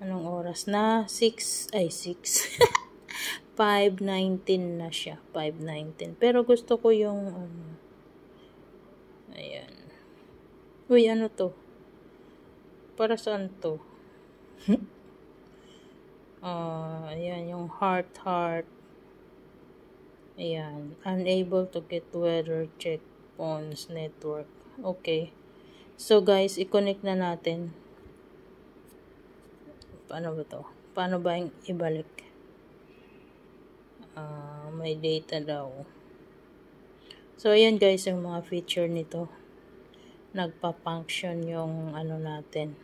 Anong oras na? 6. 5:19 na siya. 5:19. Pero gusto ko yung ayan. Uy, ano to? Para saan to? Ayan, yung heart. Ayan. Unable to get weather check phones network. Okay. So guys, i-connect na natin. Paano ba to? Paano ba yung ibalik? May data daw. So, ayan guys, yung mga feature nito. Nagpa-function yung ano natin.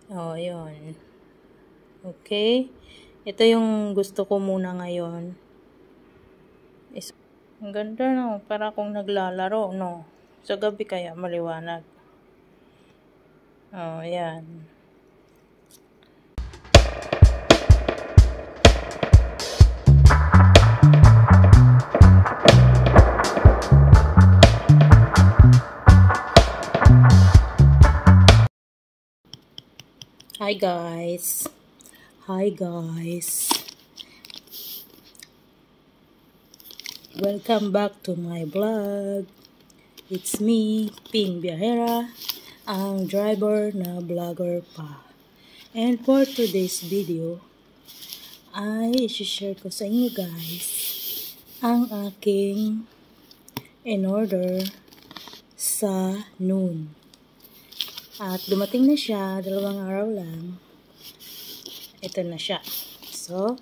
Ayun. Okay. Ito yung gusto ko muna ngayon. Ang ganda, no? Para kung naglalaro, no? Sa gabi kaya maliwanag. Ayan. Hi guys. Welcome back to my vlog. It's me, Ping Biahera, ang driver na vlogger pa. And for today's video, ay i-share ko sa inyo guys ang aking in-order sa noon. At dumating na siya, 2 araw lang. Ito na siya. So,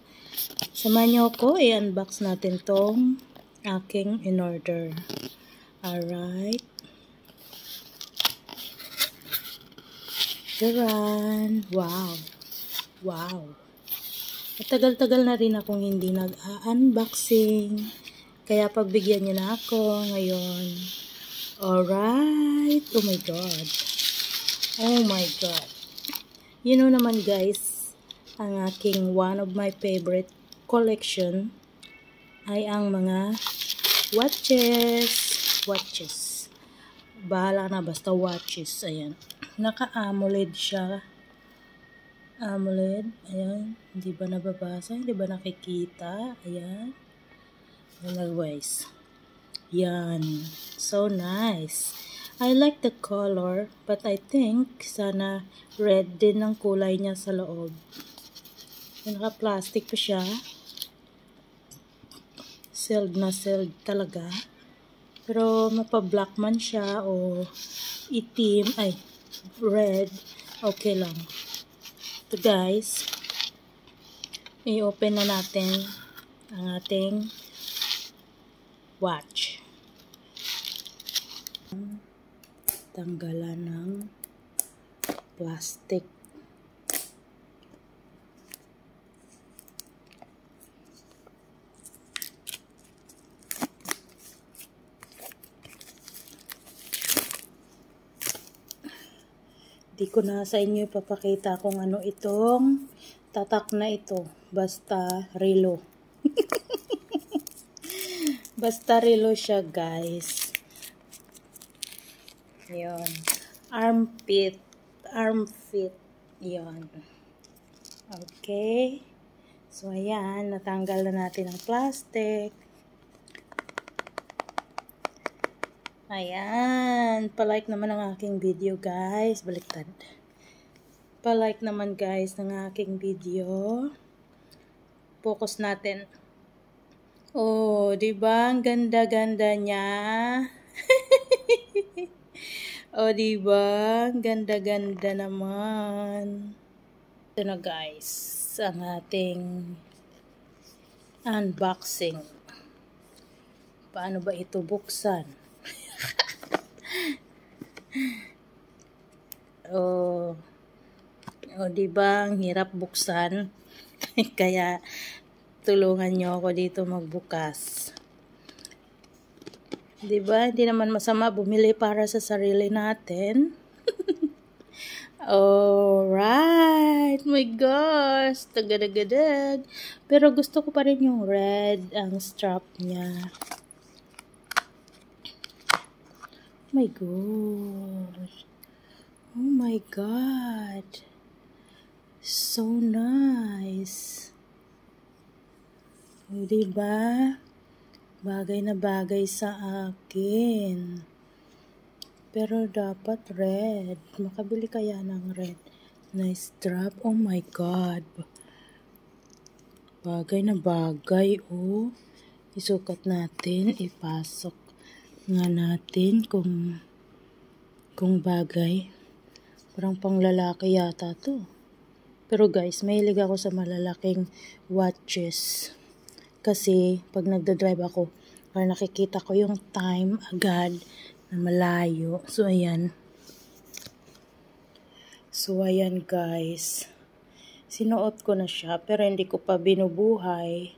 samahan niyo ako, i-unbox natin tong aking in-order. Alright. Taran! Wow! Matagal-tagal na rin akong hindi nag-unboxing. Kaya pagbigyan niyo na ako ngayon. Alright! Oh my God! You know naman guys, ang aking one of my favorite collection ay ang mga watches. Bahala na, basta watches. Ayan. Naka-AMOLED siya. AMOLED. Ayan. Hindi ba nababasa? Hindi ba nakikita? Ayan. Ayan guys. Yan. So nice. I like the color, but I think sana red din ang kulay niya sa loob. Naka-plastic pa siya. Sealed na sealed talaga. Pero mapa-black man siya o itim, red, okay lang. So guys, i-open na natin ang ating watch. Tanggalan ng plastic. Di ko na sa inyo ipapakita kung ano itong tatak na ito. Basta relo. Basta relo siya guys. Yun. Armpit. Yun. Okay. So, ayan. Natanggal na natin ang plastic. Ayan. Palike naman ang aking video, guys. Baliktad. Palike naman, guys, ng aking video. Focus natin. Oh, diba? Ang ganda-ganda niya. Oh, diba? Ganda-ganda naman. Ito na guys, ang ating unboxing. Paano ba ito buksan? Oh, diba? Ang hirap buksan. Kaya, tulungan nyo ako dito magbukas. Diba? Hindi naman masama bumili para sa sarili natin. Alright. My gosh. Tagadag-gadag. Pero gusto ko pa rin yung red ang strap niya. My gosh. Oh my God. So nice. O, diba? Bagay na bagay sa akin. Pero dapat red. Makabili kaya ng red. Nice strap. Oh my God. Bagay na bagay, oh. Isukat natin. Ipasok nga natin kung bagay. Parang panglalaki yata to. Pero guys, mahilig ako sa malalaking watches. Kasi pag nagdadrive ako, para nakikita ko yung time agad na malayo. So ayan. So ayan guys. Sinuot ko na siya pero hindi ko pa binubuhay.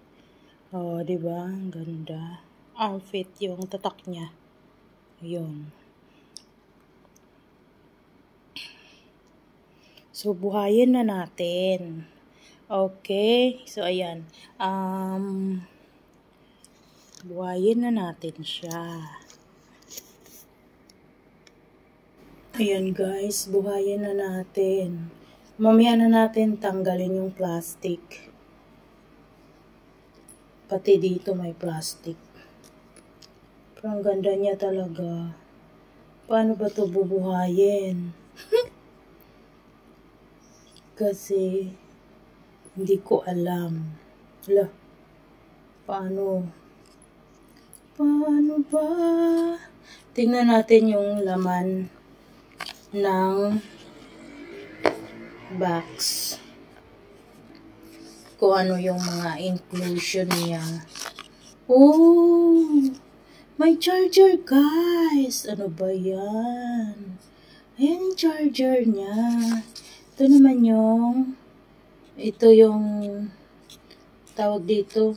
Oh, 'di ba? Ang ganda. Outfit yung tatak niya. Ayun. So, buhayin na natin. Okay. So, ayan. Buhayin na natin siya. Ayan guys, buhayin na natin. Mamaya na natin tanggalin yung plastic. Pati dito may plastic. Pero ang ganda niya talaga. Paano ba ito bubuhayin? Kasi hindi ko alam. Hala, paano ba? Tingnan natin yung laman ng box. Kung ano yung mga inclusion niya. Oh! May charger guys! Ano ba yan? Ayan yung charger niya. Ito naman ito yung tawag dito,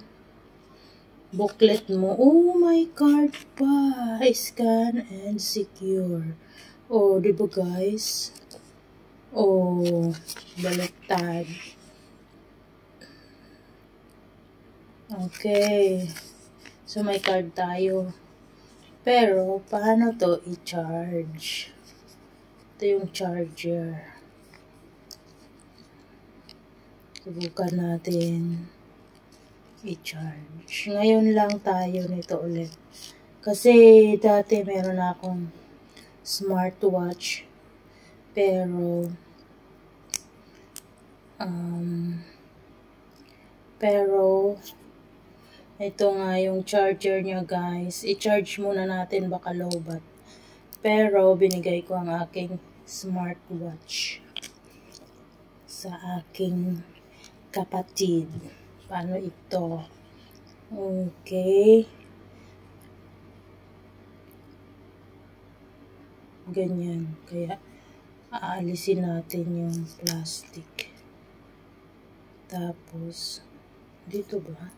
booklet mo. Oh, my card pa. Scan and secure. Oh, diba guys? Oh, baliktad. Okay. So, may card tayo. Pero, paano to i-charge? Ito yung charger. Subukan natin i-charge. Ngayon lang tayo nito ulit. Kasi dati meron akong smartwatch. Pero ito nga yung charger niya guys. I-charge muna natin baka lowbat. Pero binigay ko ang aking smartwatch sa aking kapatid. Paano ito? Okay. Ganyan. Kaya, aalisin natin yung plastic. Tapos, dito ba?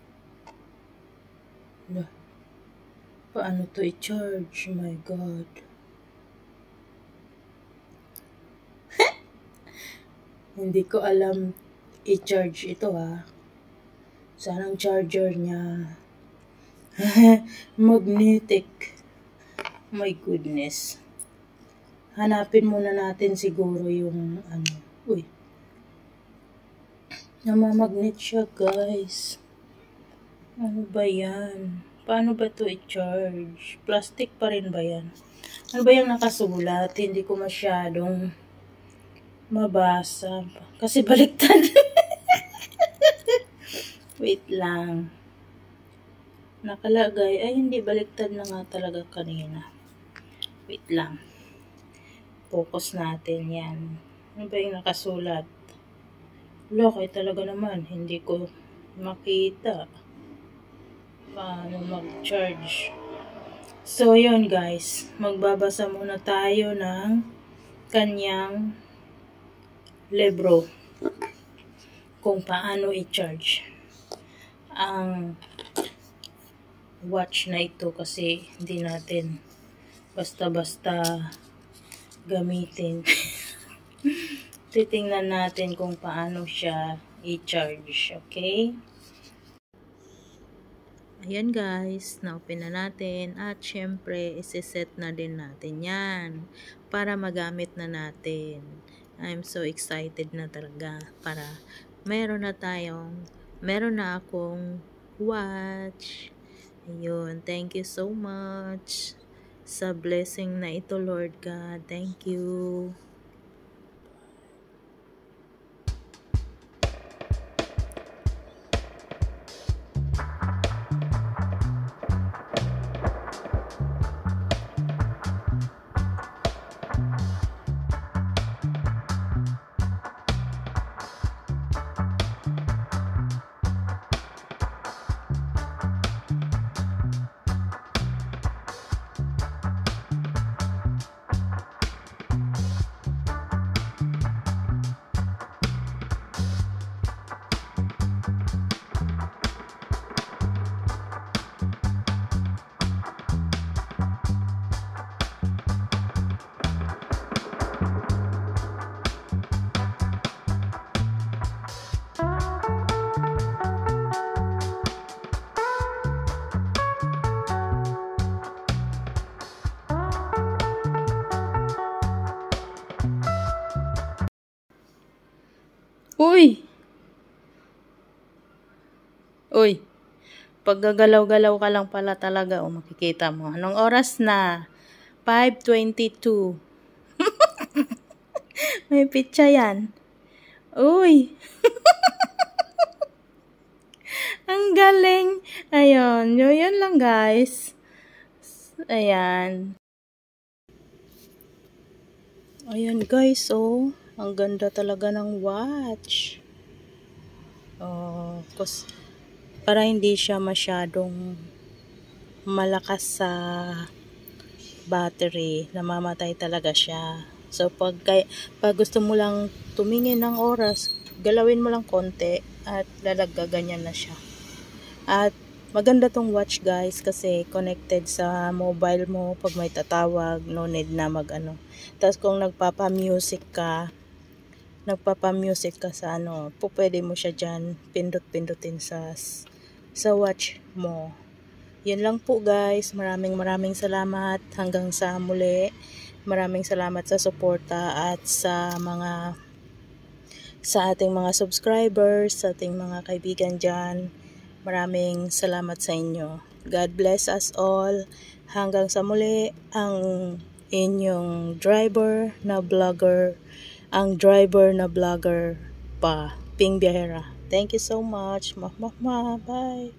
Paano to i-charge? My God. Hindi ko alam i-charge ito ha. Saan ang charger niya? Magnetic. My goodness. Hanapin muna natin siguro yung Uy. Namamagnet siya guys. Ano ba yan? Paano ba to i-charge? Plastic pa rin ba yan? Ano ba yung nakasulat? Hindi ko masyadong mabasa. Kasi baliktad. Wait lang. Nakalagay. Ay, hindi. Baliktad na nga talaga kanina. Wait lang. Focus natin yan. Ano ba yung nakasulat? Lokay talaga naman. Hindi ko makita. Paano mag-charge? So, yun guys. Magbabasa muna tayo ng kanyang libro. Kung paano i-charge ang watch na ito kasi hindi natin basta-basta gamitin. Titingnan natin kung paano siya i-charge, okay? Ayan guys, na-open na natin at syempre isi-set na din natin yan para magamit na natin. I'm so excited na talaga para meron na akong watch. Ayun, thank you so much sa blessing na ito, Lord God. Thank you. Uy! Uy! Pag gagalaw-galaw ka lang pala talaga, makikita mo. Anong oras na? 5:22. May pitsa yan. Uy! Ang galing! Ayun, yun lang guys. Ayan. Ayan guys, oh. Ang ganda talaga ng watch. Para hindi siya masyadong malakas sa battery, namamatay talaga siya. So pag gusto mo lang tumingin ng oras, galawin mo lang konti at ganyan na siya. At maganda tong watch guys kasi connected sa mobile mo pag may tatawag, no need na Tapos kung nagpapa-music ka sa pwede mo siya dyan pindot-pindutin sa watch mo. Yun lang po guys. Maraming salamat. Hanggang sa muli. Maraming salamat sa suporta at sa ating mga subscribers, sa ating mga kaibigan dyan. Maraming salamat sa inyo. God bless us all. Hanggang sa muli, ang inyong driver na vlogger pa, Ping Biyahera. Thank you so much. Bye.